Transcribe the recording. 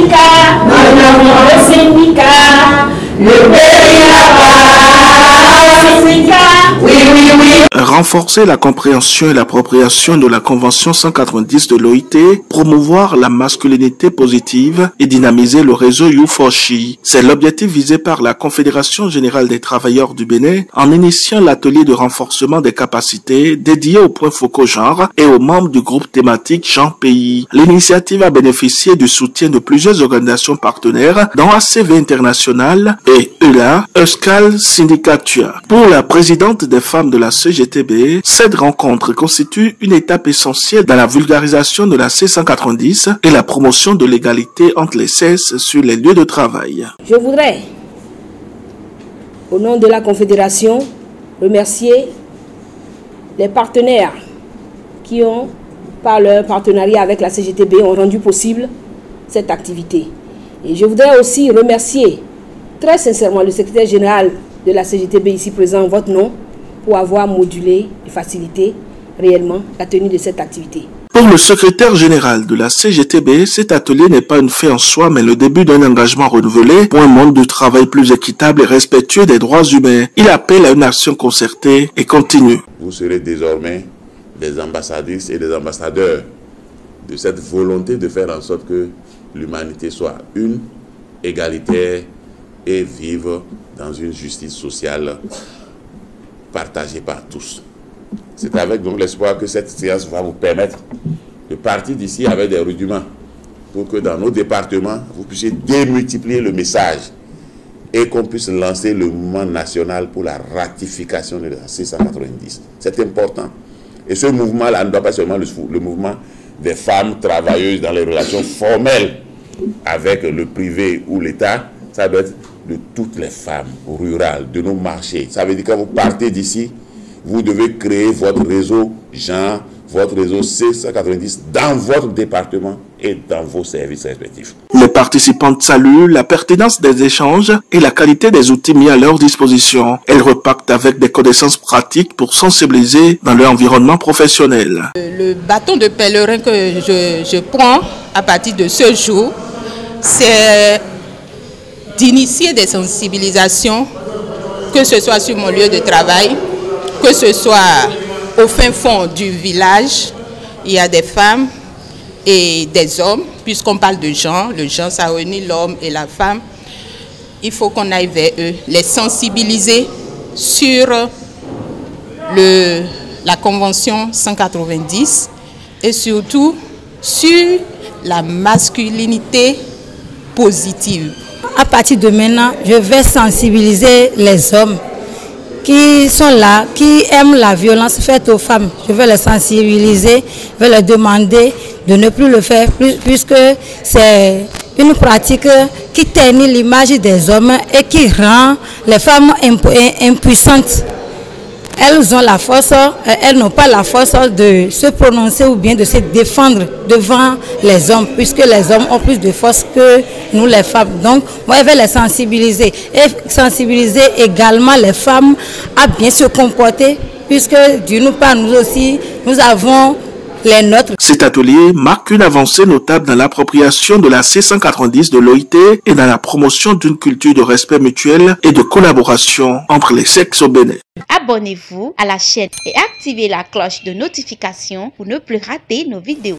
syndicat, le syndicat, le pays là-bas, syndicat, oui, oui, oui. Renforcer la compréhension et l'appropriation de la Convention 190 de l'OIT, promouvoir la masculinité positive et dynamiser le réseau U4She. C'est l'objectif visé par la Confédération Générale des Travailleurs du Bénin en initiant l'atelier de renforcement des capacités dédié aux points focaux genre et aux membres du groupe thématique genre-pays. L'initiative a bénéficié du soutien de plusieurs organisations partenaires dont ACV International et ELA, Euskal Syndicatua. Pour la présidente des femmes de la CGTB, cette rencontre constitue une étape essentielle dans la vulgarisation de la C190 et la promotion de l'égalité entre les sexes sur les lieux de travail. Je voudrais, au nom de la Confédération, remercier les partenaires qui ont, par leur partenariat avec la CGTB, ont rendu possible cette activité. Et je voudrais aussi remercier très sincèrement le secrétaire général de la CGTB ici présent en votre nom pour avoir modulé et facilité réellement la tenue de cette activité. Pour le secrétaire général de la CGTB, cet atelier n'est pas une fin en soi, mais le début d'un engagement renouvelé pour un monde du travail plus équitable et respectueux des droits humains. Il appelle à une action concertée et continue. Vous serez désormais des ambassadrices et des ambassadeurs de cette volonté de faire en sorte que l'humanité soit une, égalitaire et vive dans une justice sociale partagée par tous. C'est avec donc l'espoir que cette séance va vous permettre de partir d'ici avec des rudiments pour que dans nos départements, vous puissiez démultiplier le message et qu'on puisse lancer le mouvement national pour la ratification de la C190. C'est important. Et ce mouvement-là ne doit pas seulement le mouvement des femmes travailleuses dans les relations formelles avec le privé ou l'État, ça doit être de toutes les femmes rurales, de nos marchés. Ça veut dire que quand vous partez d'ici, vous devez créer votre réseau genre, votre réseau C190 dans votre département et dans vos services respectifs. Les participantes saluent la pertinence des échanges et la qualité des outils mis à leur disposition. Elles repartent avec des connaissances pratiques pour sensibiliser dans leur environnement professionnel. Le bâton de pèlerin que je prends à partir de ce jour, c'est d'initier des sensibilisations, que ce soit sur mon lieu de travail, que ce soit au fin fond du village. Il y a des femmes et des hommes, puisqu'on parle de genre, le genre ça réunit l'homme et la femme. Il faut qu'on aille vers eux, les sensibiliser sur la Convention 190 et surtout sur la masculinité positive. À partir de maintenant, je vais sensibiliser les hommes qui sont là, qui aiment la violence faite aux femmes. Je vais les sensibiliser, je vais leur demander de ne plus le faire, puisque c'est une pratique qui ternit l'image des hommes et qui rend les femmes impuissantes. Elles ont la force, elles n'ont pas la force de se prononcer ou bien de se défendre devant les hommes, puisque les hommes ont plus de force que nous les femmes. Donc, moi, je vais les sensibiliser et sensibiliser également les femmes à bien se comporter, puisque d'une part, nous aussi, nous avons les nôtres. Cet atelier marque une avancée notable dans l'appropriation de la C190 de l'OIT et dans la promotion d'une culture de respect mutuel et de collaboration entre les sexes au Bénin. Abonnez-vous à la chaîne et activez la cloche de notification pour ne plus rater nos vidéos.